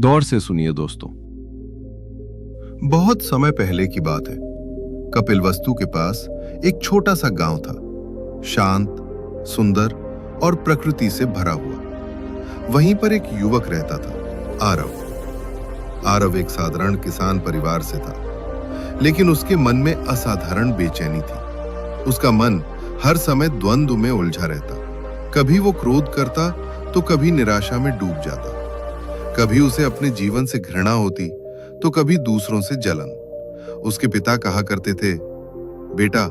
गौर से सुनिए दोस्तों। बहुत समय पहले की बात है। कपिलवस्तु के पास एक छोटा सा गांव था, शांत, सुंदर और प्रकृति से भरा हुआ। वहीं पर एक युवक रहता था, आरव। आरव एक साधारण किसान परिवार से था, लेकिन उसके मन में असाधारण बेचैनी थी। उसका मन हर समय द्वंद्व में उलझा रहता। कभी वो क्रोध करता तो कभी निराशा में डूब जाता। कभी उसे अपने जीवन से घृणा होती तो कभी दूसरों से जलन। उसके पिता कहा करते थे, बेटा,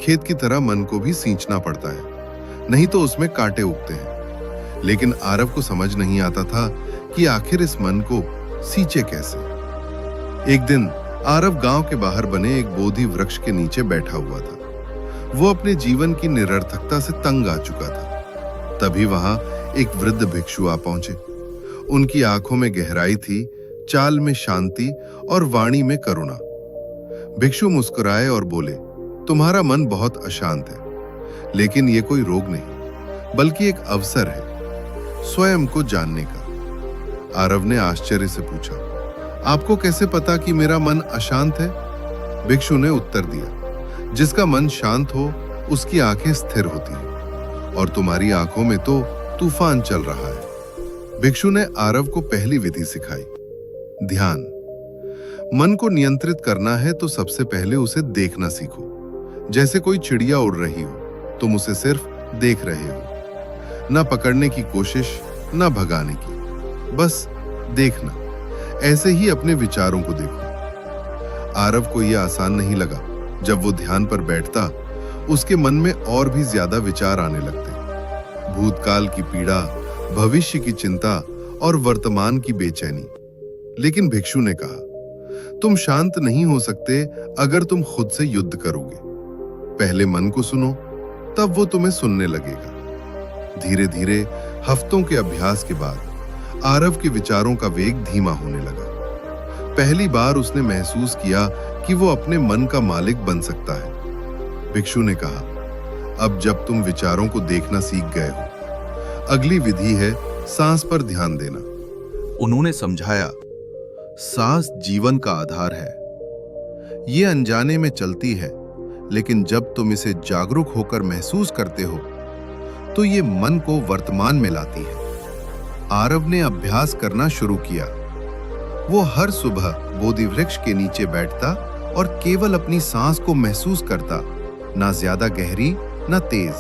खेत की तरह मन को भी सींचना पड़ता है, नहीं तो उसमें कांटे उगते हैं। लेकिन आरव को समझ नहीं आता था कि आखिर इस मन को सींचे कैसे। एक दिन आरव गांव के बाहर बने एक बोधि वृक्ष के नीचे बैठा हुआ था। वो अपने जीवन की निरर्थकता से तंग आ चुका था। तभी वहां एक वृद्ध भिक्षु आ पहुंचे। उनकी आंखों में गहराई थी, चाल में शांति और वाणी में करुणा। भिक्षु मुस्कुराए और बोले, तुम्हारा मन बहुत अशांत है, लेकिन ये कोई रोग नहीं, बल्कि एक अवसर है स्वयं को जानने का। आरव ने आश्चर्य से पूछा, आपको कैसे पता कि मेरा मन अशांत है? भिक्षु ने उत्तर दिया, जिसका मन शांत हो उसकी आंखें स्थिर होती हैं, और तुम्हारी आंखों में तो तूफान चल रहा है। भिक्षु ने आरव को पहली विधि सिखाई, ध्यान। मन को नियंत्रित करना है तो सबसे पहले उसे देखना सीखो। जैसे कोई चिड़िया उड़ रही हो, तुम उसे सिर्फ देख रहे हो, ना पकड़ने की कोशिश, ना भगाने की, बस देखना। ऐसे ही अपने विचारों को देखो। आरव को यह आसान नहीं लगा। जब वो ध्यान पर बैठता, उसके मन में और भी ज्यादा विचार आने लगते। भूतकाल की पीड़ा, भविष्य की चिंता और वर्तमान की बेचैनी। लेकिन भिक्षु ने कहा, तुम शांत नहीं हो सकते अगर तुम खुद से युद्ध करोगे। पहले मन को सुनो, तब वो तुम्हें सुनने लगेगा। धीरे धीरे हफ्तों के अभ्यास के बाद आरव के विचारों का वेग धीमा होने लगा। पहली बार उसने महसूस किया कि वो अपने मन का मालिक बन सकता है। भिक्षु ने कहा, अब जब तुम विचारों को देखना सीख गए हो, अगली विधि है सांस पर ध्यान देना। उन्होंने समझाया, सांस जीवन का आधार है। ये अनजाने में चलती है, लेकिन जब तुम इसे जागरूक होकर महसूस करते हो तो ये मन को वर्तमान में लाती है। आरव ने अभ्यास करना शुरू किया। वो हर सुबह बोधि वृक्ष के नीचे बैठता और केवल अपनी सांस को महसूस करता, ना ज्यादा गहरी ना तेज,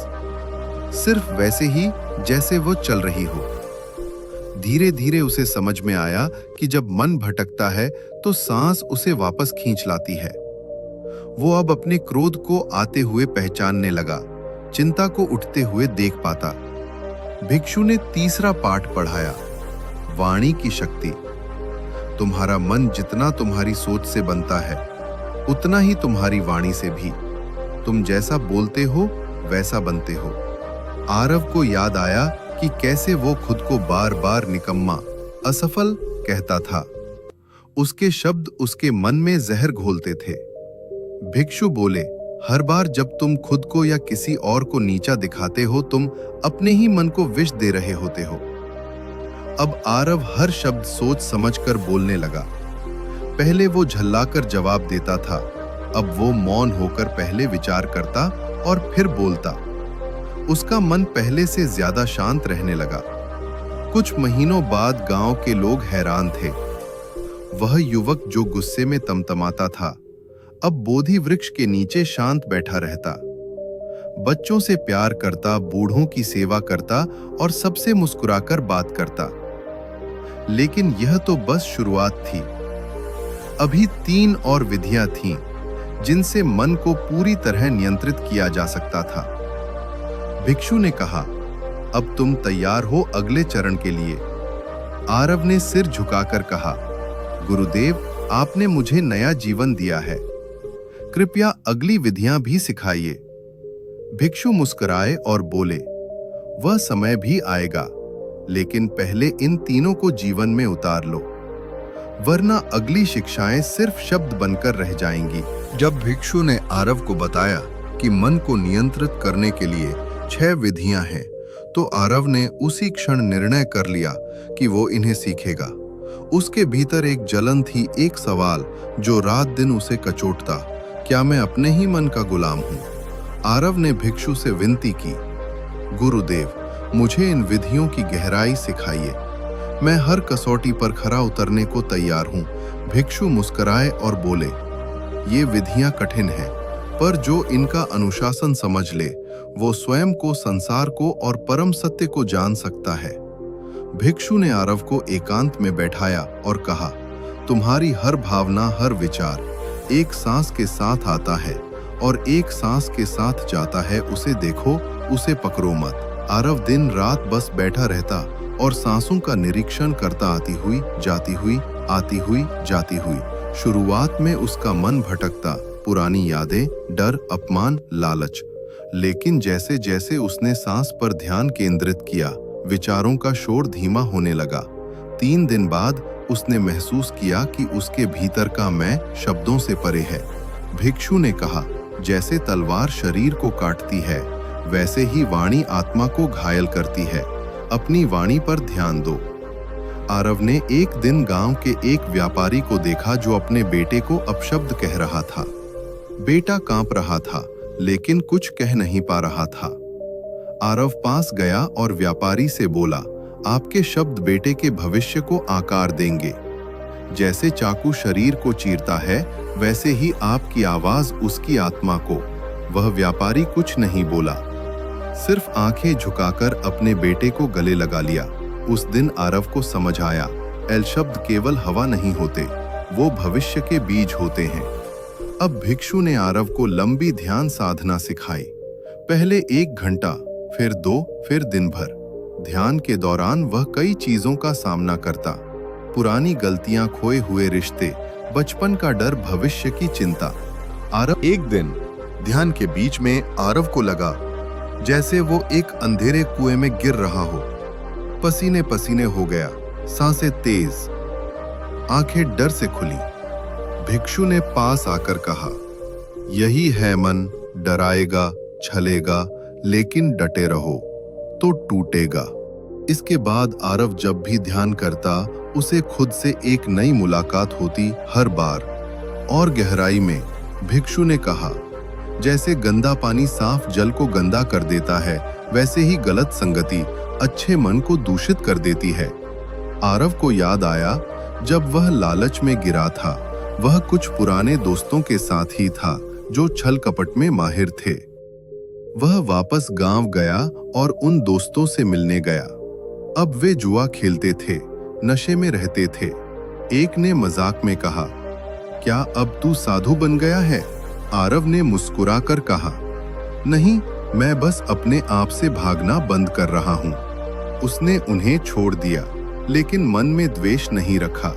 सिर्फ वैसे ही जैसे वो चल रही हो। धीरे धीरे उसे समझ में आया कि जब मन भटकता है तो सांस उसे वापस खींच लाती है। वो अब अपने क्रोध को आते हुए पहचानने लगा, चिंता को उठते हुए देख पाता। भिक्षु ने तीसरा पाठ पढ़ाया, वाणी की शक्ति। तुम्हारा मन जितना तुम्हारी सोच से बनता है, उतना ही तुम्हारी वाणी से भी। तुम जैसा बोलते हो वैसा बनते हो। आरव को याद आया कि कैसे वो खुद को बार बार निकम्मा, असफल कहता था। उसके शब्द उसके मन में जहर घोलते थे। भिक्षु बोले, हर बार जब तुम खुद को या किसी और को नीचा दिखाते हो, तुम अपने ही मन को विष दे रहे होते हो। अब आरव हर शब्द सोच समझकर बोलने लगा। पहले वो झल्लाकर जवाब देता था, अब वो मौन होकर पहले विचार करता और फिर बोलता। उसका मन पहले से ज्यादा शांत रहने लगा। कुछ महीनों बाद गांव के लोग हैरान थे। वह युवक जो गुस्से में तमतमाता था, अब बोधि वृक्ष के नीचे शांत बैठा रहता। बच्चों से प्यार करता, बूढ़ों की सेवा करता और सबसे मुस्कुराकर बात करता। लेकिन यह तो बस शुरुआत थी। अभी 3 और विधियां थीं, जिनसे मन को पूरी तरह नियंत्रित किया जा सकता था। भिक्षु ने कहा, अब तुम तैयार हो अगले चरण के लिए। आरव ने सिर झुकाकर कहा, गुरुदेव, आपने मुझे नया जीवन दिया है, कृपया अगली विधियां भी सिखाइए। भिक्षु मुस्कुराए और बोले, वह समय भी आएगा, लेकिन पहले इन तीनों को जीवन में उतार लो, वरना अगली शिक्षाएं सिर्फ शब्द बनकर रह जाएंगी। जब भिक्षु ने आरव को बताया कि मन को नियंत्रित करने के लिए 6 विधियां हैं, तो आरव ने उसी क्षण निर्णय कर लिया कि वो इन्हें सीखेगा। उसके भीतर एक जलन थी, एक सवाल जो रात दिन उसे कचोटता, क्या मैं अपने ही मन का गुलाम हूं? आरव ने भिक्षु से विनती की, गुरुदेव, मुझे इन विधियों की गहराई सिखाइए, मैं हर कसौटी पर खरा उतरने को तैयार हूं। भिक्षु मुस्कुराए और बोले, ये विधियां कठिन हैं, पर जो इनका अनुशासन समझ ले वो स्वयं को, संसार को और परम सत्य को जान सकता है। भिक्षु ने आरव को एकांत में बैठाया और कहा, तुम्हारी हर भावना, हर विचार एक सांस के साथ आता है और एक सांस के साथ जाता है, उसे देखो, उसे पकड़ो मत। आरव दिन रात बस बैठा रहता और सांसों का निरीक्षण करता, आती हुई जाती हुई, आती हुई जाती हुई। शुरुआत में उसका मन भटकता, पुरानी यादें, डर, अपमान, लालच। लेकिन जैसे जैसे उसने सांस पर ध्यान केंद्रित किया, विचारों का शोर धीमा होने लगा। 3 दिन बाद उसने महसूस किया कि उसके भीतर का मैं शब्दों से परे है। भिक्षु ने कहा, जैसे तलवार शरीर को काटती है, वैसे ही वाणी आत्मा को घायल करती है। अपनी वाणी पर ध्यान दो। आरव ने एक दिन गांव के एक व्यापारी को देखा जो अपने बेटे को अपशब्द कह रहा था। बेटा कांप रहा था, लेकिन कुछ कह नहीं पा रहा था। आरव पास गया और व्यापारी से बोला, आपके शब्द बेटे के भविष्य को आकार देंगे। जैसे चाकू शरीर को चीरता है, वैसे ही आपकी आवाज उसकी आत्मा को। वह व्यापारी कुछ नहीं बोला, सिर्फ आंखें झुकाकर अपने बेटे को गले लगा लिया। उस दिन आरव को समझ आया, एल शब्द केवल हवा नहीं होते, वो भविष्य के बीज होते हैं। अब भिक्षु ने आरव को लंबी ध्यान साधना सिखाई। पहले 1 घंटा, फिर 2, फिर दिन भर। ध्यान के दौरान वह कई चीजों का सामना करता, पुरानी गलतियां, खोए हुए रिश्ते, बचपन का डर, भविष्य की चिंता। आरव एक दिन ध्यान के बीच में आरव को लगा जैसे वो एक अंधेरे कुएं में गिर रहा हो। पसीने पसीने हो गया, सांसें तेज, आंखें डर से खुली। भिक्षु ने पास आकर कहा, यही है मन, डराएगा, छलेगा, लेकिन डटे रहो तो टूटेगा। इसके बाद आरव जब भी ध्यान करता, उसे खुद से एक नई मुलाकात होती, हर बार और गहराई में। भिक्षु ने कहा, जैसे गंदा पानी साफ जल को गंदा कर देता है, वैसे ही गलत संगति अच्छे मन को दूषित कर देती है। आरव को याद आया जब वह लालच में गिरा था, वह कुछ पुराने दोस्तों के साथ ही था जो छल कपट में माहिर थे। वह वापस गांव गया और उन दोस्तों से मिलने गया। अब वे जुआ खेलते थे, नशे में रहते थे। एक ने मजाक में कहा, क्या अब तू साधु बन गया है? आरव ने मुस्कुराकर कहा, नहीं, मैं बस अपने आप से भागना बंद कर रहा हूं। उसने उन्हें छोड़ दिया, लेकिन मन में द्वेष नहीं रखा।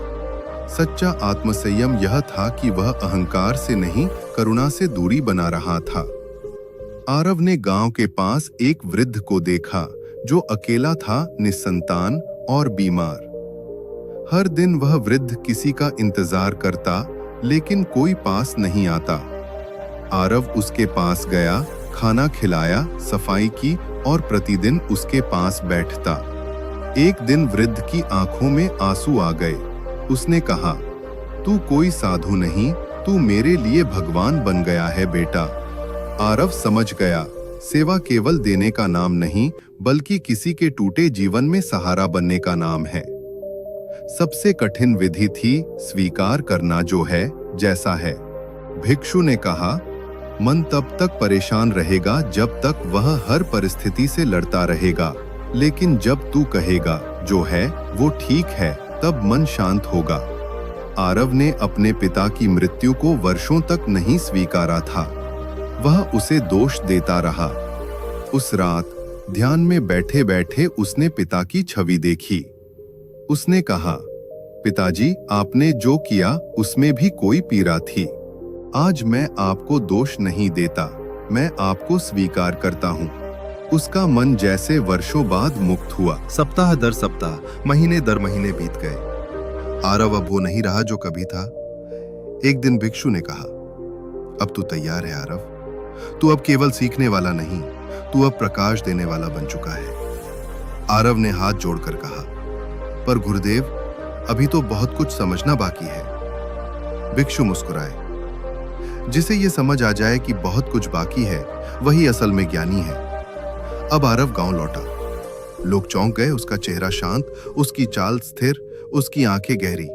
सच्चा आत्मसंयम यह था कि वह अहंकार से नहीं, करुणा से दूरी बना रहा था। आरव ने गांव के पास एक वृद्ध को देखा जो अकेला था, निसंतान और बीमार। हर दिन वह वृद्ध किसी का इंतजार करता, लेकिन कोई पास नहीं आता। आरव उसके पास गया, खाना खिलाया, सफाई की और प्रतिदिन उसके पास बैठता। एक दिन वृद्ध की आंखों में आंसू आ गए। उसने कहा, तू कोई साधु नहीं, तू मेरे लिए भगवान बन गया है बेटा। आरव समझ गया, सेवा केवल देने का नाम नहीं, बल्कि किसी के टूटे जीवन में सहारा बनने का नाम है। सबसे कठिन विधि थी स्वीकार करना जो है, जैसा है। भिक्षु ने कहा, मन तब तक परेशान रहेगा जब तक वह हर परिस्थिति से लड़ता रहेगा, लेकिन जब तू कहेगा जो है वो ठीक है, तब मन शांत होगा। आरव ने अपने पिता की मृत्यु को वर्षों तक नहीं स्वीकारा था, वह उसे दोष देता रहा। उस रात ध्यान में बैठे बैठे उसने पिता की छवि देखी। उसने कहा, पिताजी, आपने जो किया उसमें भी कोई पीड़ा थी। आज मैं आपको दोष नहीं देता, मैं आपको स्वीकार करता हूँ। उसका मन जैसे वर्षों बाद मुक्त हुआ। सप्ताह दर सप्ताह, महीने दर महीने बीत गए। आरव अब वो नहीं रहा जो कभी था। एक दिन भिक्षु ने कहा, अब तू तैयार है आरव, तू अब केवल सीखने वाला नहीं, तू अब प्रकाश देने वाला बन चुका है। आरव ने हाथ जोड़कर कहा, पर गुरुदेव, अभी तो बहुत कुछ समझना बाकी है। भिक्षु मुस्कुराए। जिसे ये समझ आ जाए कि बहुत कुछ बाकी है, वही असल में ज्ञानी है। अब आरव गांव लौटा। लोग चौंक गए। उसका चेहरा शांत, उसकी चाल स्थिर, उसकी आंखें गहरी।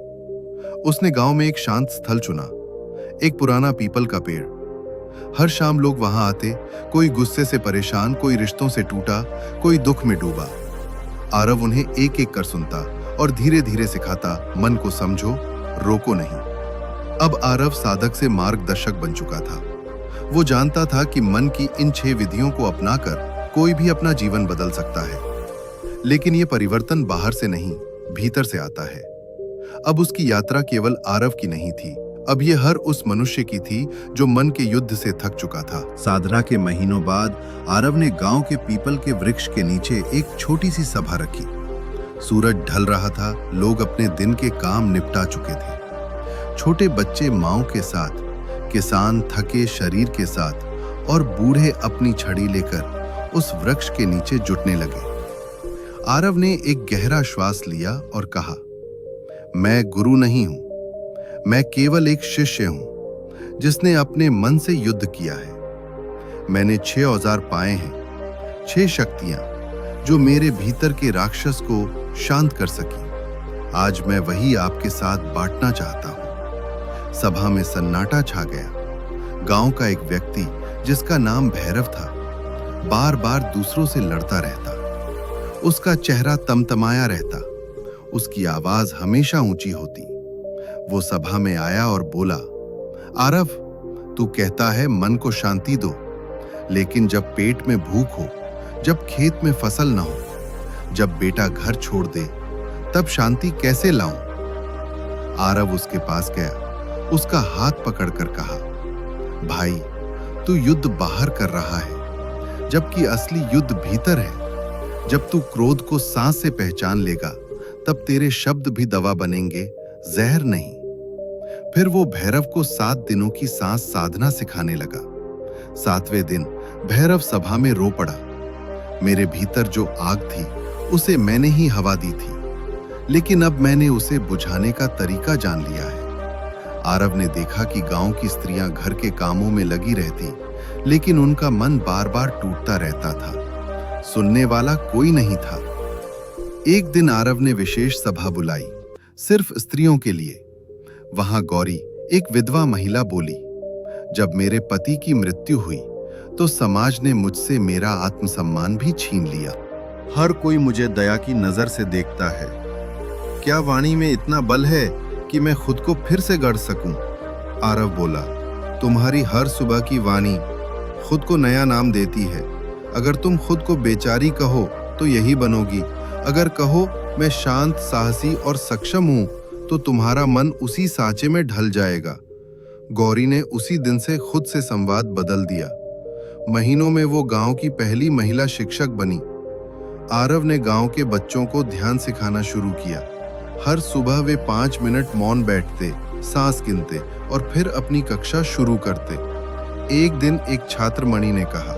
उसने गांव में एक शांत स्थल चुना, एक पुराना पीपल का पेड़। हर शाम लोग वहां आते, कोई गुस्से से परेशान, कोई रिश्तों से टूटा, कोई दुख में डूबा। आरव उन्हें एक एक कर सुनता और धीरे धीरे सिखाता, मन को समझो, रोको नहीं। अब आरव साधक से मार्गदर्शक बन चुका था। वो जानता था कि मन की इन 6 विधियों को अपनाकर कोई भी अपना जीवन बदल सकता है। लेकिन ये परिवर्तन बाहर से नहीं, भीतर से आता है। अब उसकी यात्रा केवल आरव की नहीं थी, अब ये हर उस मनुष्य की थी जो मन के युद्ध से थक चुका था। साधना के महीनों बाद आरव ने गांव के पीपल के वृक्ष के नीचे एक छोटी सी सभा रखी। सूरज ढल रहा था, लोग अपने दिन के काम निपटा चुके थे। छोटे बच्चे मांओं के साथ, किसान थके शरीर के साथ और बूढ़े अपनी छड़ी लेकर उस वृक्ष के नीचे जुटने लगे। आरव ने एक गहरा श्वास लिया और कहा, मैं गुरु नहीं हूं, मैं केवल एक शिष्य हूं जिसने अपने मन से युद्ध किया है। मैंने 6 औजार पाए हैं, 6 शक्तियां जो मेरे भीतर के राक्षस को शांत कर सकी। आज मैं वही आपके साथ बांटना चाहता हूं। सभा में सन्नाटा छा गया। गांव का एक व्यक्ति जिसका नाम भैरव था, बार बार दूसरों से लड़ता रहता। उसका चेहरा तमतमाया रहता, उसकी आवाज हमेशा ऊंची होती। वो सभा में आया और बोला, आरव, तू कहता है मन को शांति दो, लेकिन जब पेट में भूख हो, जब खेत में फसल न हो, जब बेटा घर छोड़ दे, तब शांति कैसे लाऊं? आरव उसके पास गया, उसका हाथ पकड़कर कहा, भाई, तू युद्ध बाहर कर रहा है, जबकि असली युद्ध भीतर है। जब तू क्रोध को सांस से पहचान लेगा, तब तेरे शब्द भी दवा बनेंगे, जहर नहीं। फिर वो भैरव को 7 दिनों की सांस साधना सिखाने लगा। 7वें दिन भैरव सभा में रो पड़ा। मेरे भीतर जो आग थी, उसे मैंने ही हवा दी थी, लेकिन अब मैंने उसे बुझाने का तरीका जान लिया है। आरव ने देखा कि गांव की स्त्रियां घर के कामों में लगी रहती, लेकिन उनका मन बार बार टूटता रहता था। सुनने वाला कोई नहीं था। एक दिन आरव ने विशेष सभा बुलाई, सिर्फ स्त्रियों के लिए। वहां गौरी, एक विधवा महिला, बोली, जब मेरे पति की मृत्यु हुई तो समाज ने मुझसे मेरा आत्मसम्मान भी छीन लिया। हर कोई मुझे दया की नजर से देखता है। क्या वाणी में इतना बल है कि मैं खुद को फिर से गढ़ सकूं? आरव बोला, तुम्हारी हर सुबह की वाणी खुद को नया नाम देती है। अगर तुम खुद को बेचारी कहो तो यही बनोगी। अगर कहो मैं शांत, साहसी और सक्षम हूं, तो तुम्हारा मन उसी सांचे में ढल जाएगा। गौरी ने उसी दिन से खुद से संवाद बदल दिया। महीनों में वो गांव की पहली महिला शिक्षक बनी। आरव ने गांव के बच्चों को ध्यान सिखाना शुरू किया। हर सुबह वे 5 मिनट मौन बैठते, सांस गिनते और फिर अपनी कक्षा शुरू करते। एक दिन एक छात्र मणि ने कहा,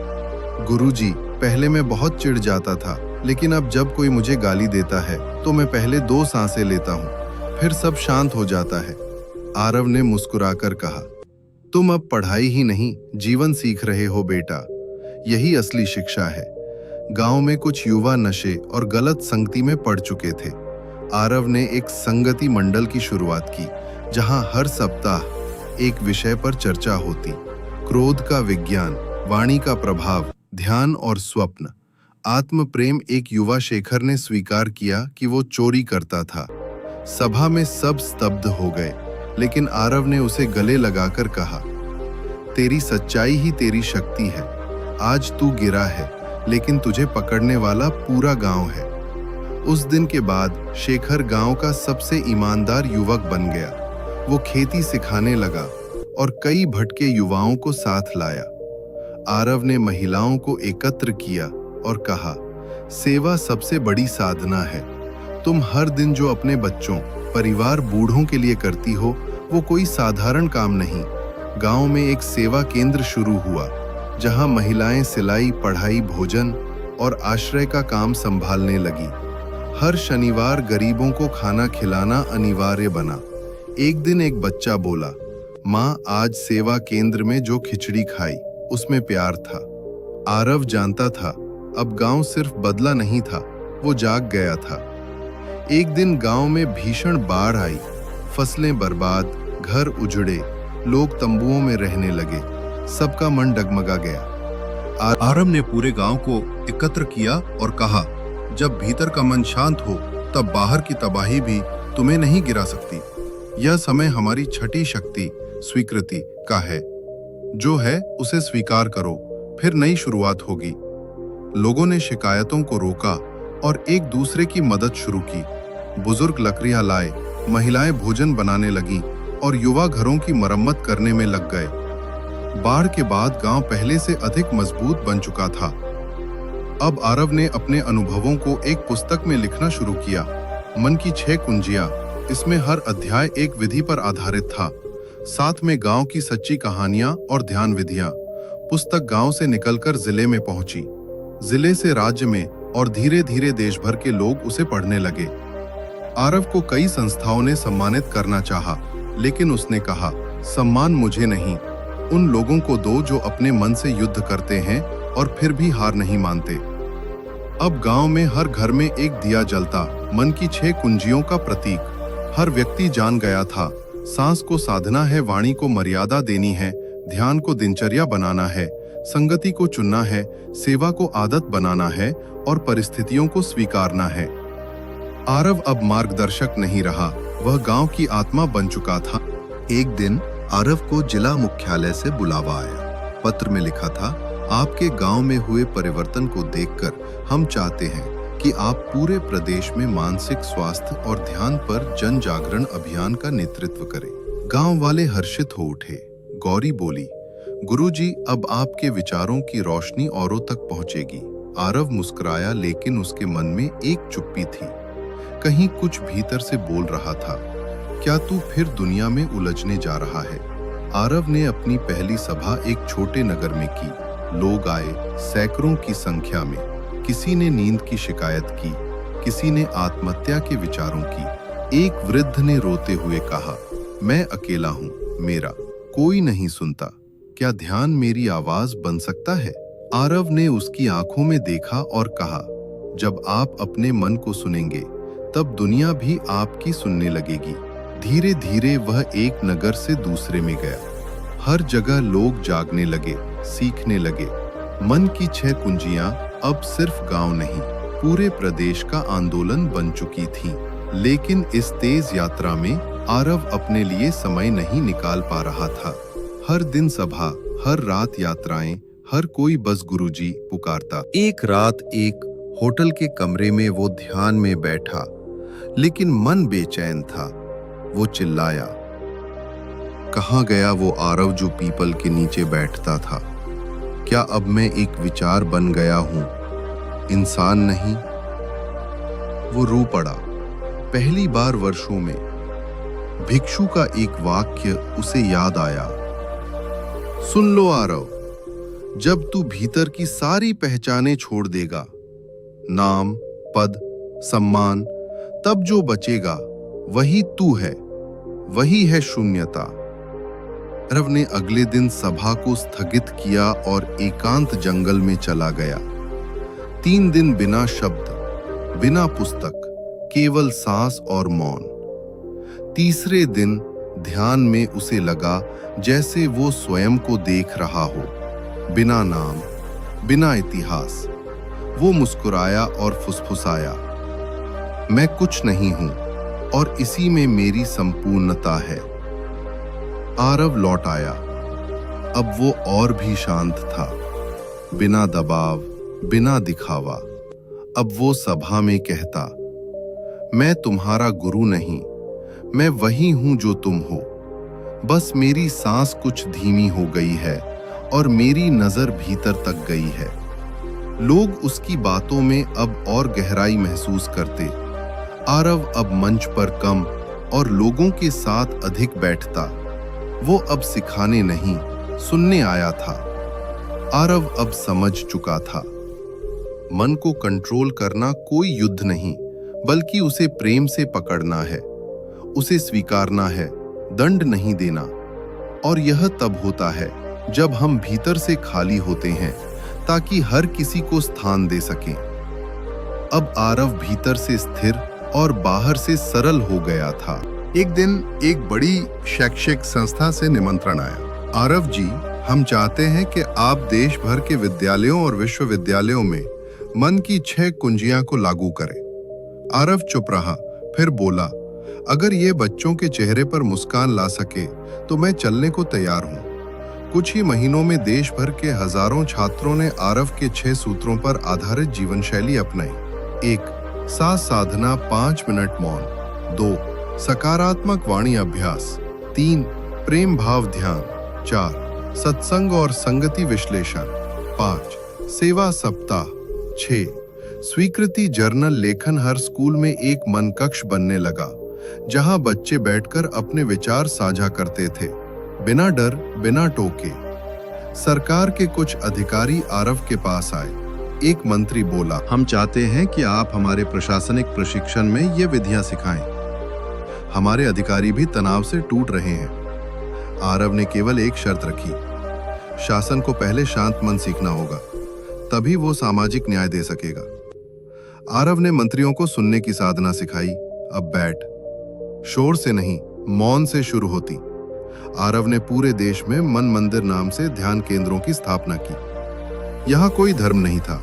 गुरुजी, पहले मैं बहुत चिढ़ जाता था, लेकिन अब जब कोई मुझे गाली देता है तो मैं पहले 2 सांसें लेता हूँ, फिर सब शांत हो जाता है। आरव ने मुस्कुराकर कहा, तुम अब पढ़ाई ही नहीं, जीवन सीख रहे हो बेटा। यही असली शिक्षा है। गांव में कुछ युवा नशे और गलत संगति में पड़ चुके थे। आरव ने एक संगति मंडल की शुरुआत की, जहां हर सप्ताह एक विषय पर चर्चा होती। क्रोध का विज्ञान, वाणी का प्रभाव, ध्यान और स्वप्न। आत्म प्रेम। एक युवा शेखर ने स्वीकार किया कि वो चोरी करता था। सभा में सब स्तब्ध हो गए, लेकिन आरव ने उसे गले लगाकर कहा, तेरी सच्चाई ही तेरी शक्ति है। आज तू गिरा है, लेकिन तुझे पकड़ने वाला पूरा गांव है। उस दिन के बाद शेखर गांव का सबसे ईमानदार युवक बन गया। वो खेती सिखाने लगा और कई भटके युवाओं को साथ लाया। आरव ने महिलाओं को एकत्र किया और कहा, सेवा सबसे बड़ी साधना है। तुम हर दिन जो अपने बच्चों, परिवार, बूढ़ों के लिए करती हो, वो कोई साधारण काम नहीं। गांव में एक सेवा केंद्र शुरू हुआ, जहां महिलाएं सिलाई, पढ़ाई, भोजन और आश्रय का काम संभालने लगी। हर शनिवार गरीबों को खाना खिलाना अनिवार्य बना। एक दिन एक बच्चा बोला, माँ, आज सेवा केंद्र में जो खिचड़ी खाई उसमें प्यार था। आरव जानता था अब गांव सिर्फ बदला नहीं था, वो जाग गया था। एक दिन गांव में भीषण बाढ़ आई, फसलें बर्बाद, घर उजड़े, लोग तंबुओं में रहने लगे, सबका मन डगमगा गया। आरव ने पूरे गांव को एकत्र किया और कहा, जब भीतर का मन शांत हो तब बाहर की तबाही भी तुम्हें नहीं गिरा सकती। यह समय हमारी छठी शक्ति स्वीकृति का है। जो है उसे स्वीकार करो, फिर नई शुरुआत होगी। लोगों ने शिकायतों को रोका और एक दूसरे की मदद शुरू की। बुजुर्ग लकड़ियां लाए, महिलाएं भोजन बनाने लगीं और युवा घरों की मरम्मत करने में लग गए। बाढ़ के बाद गांव पहले से अधिक मजबूत बन चुका था। अब आरव ने अपने अनुभवों को एक पुस्तक में लिखना शुरू किया, मन की 6 कुंजियां। इसमें हर अध्याय एक विधि पर आधारित था, साथ में गांव की सच्ची कहानियां और ध्यान विधियां। पुस्तक गांव से निकलकर जिले में पहुंची, जिले से राज्य में, और धीरे धीरे देश भर के लोग उसे पढ़ने लगे। आरव को कई संस्थाओं ने सम्मानित करना चाहा, लेकिन उसने कहा, सम्मान मुझे नहीं, उन लोगों को दो जो अपने मन से युद्ध करते हैं और फिर भी हार नहीं मानते। अब गांव में हर घर में एक दिया जलता, मन की 6 कुंजियों का प्रतीक। हर व्यक्ति जान गया था, सांस को साधना है, वाणी को मर्यादा देनी है, ध्यान को दिनचर्या बनाना है, संगति को चुनना है, सेवा को आदत बनाना है और परिस्थितियों को स्वीकारना है। आरव अब मार्गदर्शक नहीं रहा, वह गांव की आत्मा बन चुका था। एक दिन आरव को जिला मुख्यालय से बुलावा आया। पत्र में लिखा था, आपके गांव में हुए परिवर्तन को देखकर हम चाहते हैं कि आप पूरे प्रदेश में मानसिक स्वास्थ्य और ध्यान पर जन जागरण अभियान का नेतृत्व करें। गांव वाले हर्षित हो उठे। गौरी बोली, गुरुजी, अब आपके विचारों की रोशनी औरों तक पहुंचेगी। आरव मुस्कुराया, लेकिन उसके मन में एक चुप्पी थी। कहीं कुछ भीतर से बोल रहा था, क्या तू फिर दुनिया में उलझने जा रहा है? आरव ने अपनी पहली सभा एक छोटे नगर में की। लोग आए, सैकड़ों की संख्या में। किसी ने नींद की शिकायत की, किसी ने आत्महत्या के विचारों की। एक वृद्ध ने रोते हुए कहा, मैं अकेला हूं, मेरा कोई नहीं सुनता। क्या ध्यान मेरी आवाज बन सकता है? आरव ने उसकी आंखों में देखा और कहा, जब आप अपने मन को सुनेंगे तब दुनिया भी आपकी सुनने लगेगी। धीरे धीरे वह एक नगर से दूसरे में गया। हर जगह लोग जागने लगे, सीखने लगे। मन की 6 कुंजियां अब सिर्फ गांव नहीं, पूरे प्रदेश का आंदोलन बन चुकी थीं। लेकिन इस तेज यात्रा में आरव अपने लिए समय नहीं निकाल पा रहा था। हर दिन सभा, हर रात यात्राएं, हर कोई बस गुरुजी पुकारता। एक रात एक होटल के कमरे में वो ध्यान में बैठा, लेकिन मन बेचैन था। वो चिल्लाया, कहाँ गया वो आरव जो पीपल के नीचे बैठता था? क्या अब मैं एक विचार बन गया हूं, इंसान नहीं? वो रो पड़ा। पहली बार वर्षों में भिक्षु का एक वाक्य उसे याद आया, सुन लो आरव, जब तू भीतर की सारी पहचानें छोड़ देगा, नाम, पद, सम्मान, तब जो बचेगा वही तू है, वही है शून्यता। आरव ने अगले दिन सभा को स्थगित किया और एकांत जंगल में चला गया। 3 दिन बिना शब्द, बिना पुस्तक, केवल सांस और मौन। तीसरे दिन ध्यान में उसे लगा जैसे वो स्वयं को देख रहा हो, बिना नाम, बिना इतिहास। वो मुस्कुराया और फुसफुसाया, मैं कुछ नहीं हूं और इसी में मेरी संपूर्णता है। आरव लौट आया। अब वो और भी शांत था, बिना दबाव, बिना दिखावा। अब वो सभा में कहता, मैं तुम्हारा गुरु नहीं, मैं वही हूं जो तुम हो। बस मेरी सांस कुछ धीमी हो गई है और मेरी नजर भीतर तक गई है। लोग उसकी बातों में अब और गहराई महसूस करते। आरव अब मंच पर कम और लोगों के साथ अधिक बैठता। वो अब सिखाने नहीं, सुनने आया था। आरव अब समझ चुका था, मन को कंट्रोल करना कोई युद्ध नहीं, बल्कि उसे प्रेम से पकड़ना है, उसे स्वीकारना है, दंड नहीं देना। और यह तब होता है जब हम भीतर से खाली होते हैं ताकि हर किसी को स्थान दे सकें। अब आरव भीतर से स्थिर और बाहर से सरल हो गया था। एक दिन एक बड़ी शैक्षिक संस्था से निमंत्रण आया। आरव जी, हम चाहते हैं कि आप देश भर के विद्यालयों और विश्वविद्यालयों में मन की 6 कुंजियां को लागू करें। आरव चुप रहा, फिर बोला, अगर ये बच्चों के चेहरे पर मुस्कान ला सके तो मैं चलने को तैयार हूं। कुछ ही महीनों में देश भर के हजारों छात्रों ने आरव के 6 सूत्रों पर आधारित जीवन शैली अपनाई। 1. सांस साधना 5 मिनट मौन। 2. सकारात्मक वाणी अभ्यास। 3. प्रेम भाव ध्यान। 4. सत्संग और संगति विश्लेषण। 5. सेवा सप्ताह। 6. स्वीकृति जर्नल लेखन। हर स्कूल में एक मन कक्ष बनने लगा जहां बच्चे बैठकर अपने विचार साझा करते थे, बिना डर, बिना टोके। सरकार के कुछ अधिकारी आरव के पास आए। एक मंत्री बोला, हम चाहते हैं कि आप हमारे प्रशासनिक प्रशिक्षण में ये विधियां सिखाएं। हमारे अधिकारी भी तनाव से टूट रहे हैं। आरव ने केवल एक शर्त रखी, शासन को पहले शांत मन सीखना होगा, तभी वो सामाजिक न्याय दे सकेगा। आरव ने मंत्रियों को सुनने की साधना सिखाई। अब बैठ, शोर से नहीं, मौन से शुरू होती। आरव ने पूरे देश में मन मंदिर नाम से ध्यान केंद्रों की स्थापना की। यहां कोई धर्म नहीं था,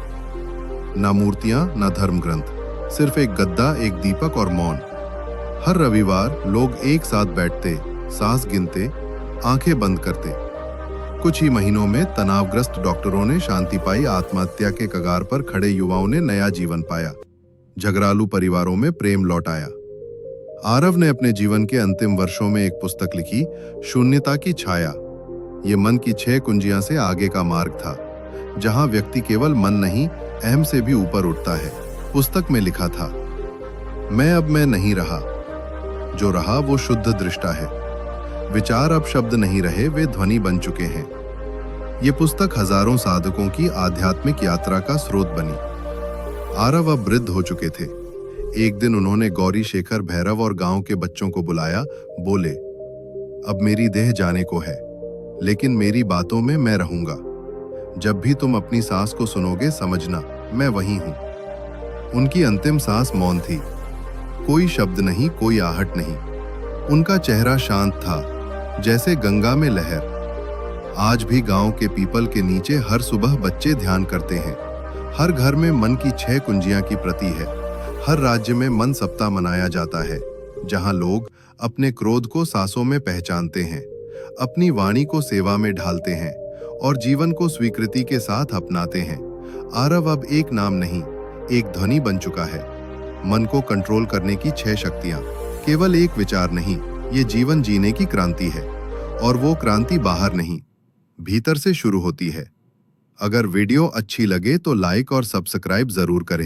ना मूर्तियां, ना धर्म ग्रंथ, सिर्फ एक गद्दा, एक दीपक और मौन। हर रविवार लोग एक साथ बैठते, सांस गिनते, आंखें बंद करते। कुछ ही महीनों में तनावग्रस्त डॉक्टरों ने शांति पाई, आत्महत्या के कगार पर खड़े युवाओं ने नया जीवन पाया, झगड़ालू परिवारों में प्रेम लौट आया। आरव ने अपने जीवन के अंतिम वर्षों में एक पुस्तक लिखी, शून्यता की छाया। ये मन की 6 कुंजियां से आगे का मार्ग था, जहां व्यक्ति केवल मन नहीं, अहम से भी ऊपर उठता है। पुस्तक में लिखा था, मैं नहीं रहा, जो रहा वो शुद्ध दृष्टा है। विचार अब शब्द नहीं रहे, वे ध्वनि बन चुके हैं। ये पुस्तक हजारों साधकों की आध्यात्मिक यात्रा का स्रोत बनी। आरव अब वृद्ध हो चुके थे। एक दिन उन्होंने गौरी, शेखर, भैरव और गांव के बच्चों को बुलाया। बोले, अब मेरी देह जाने को है, लेकिन मेरी बातों में मैं रहूंगा। जब भी तुम अपनी सांस को सुनोगे, समझना मैं वही हूं। उनकी अंतिम सांस मौन थी, कोई शब्द नहीं, कोई आहट नहीं। उनका चेहरा शांत था, जैसे गंगा में लहर। आज भी गांव के पीपल के नीचे हर सुबह बच्चे ध्यान करते हैं। हर घर में मन की 6 कुंजियां की प्रति है। हर राज्य में मन सप्ताह मनाया जाता है, जहां लोग अपने क्रोध को सांसों में पहचानते हैं, अपनी वाणी को सेवा में ढालते हैं और जीवन को स्वीकृति के साथ अपनाते हैं। आरव अब एक नाम नहीं, एक ध्वनि बन चुका है। मन को कंट्रोल करने की 6 शक्तियां, केवल एक विचार नहीं, ये जीवन जीने की क्रांति है। और वो क्रांति बाहर नहीं, भीतर से शुरू होती है। अगर वीडियो अच्छी लगे तो लाइक और सब्सक्राइब जरूर करें।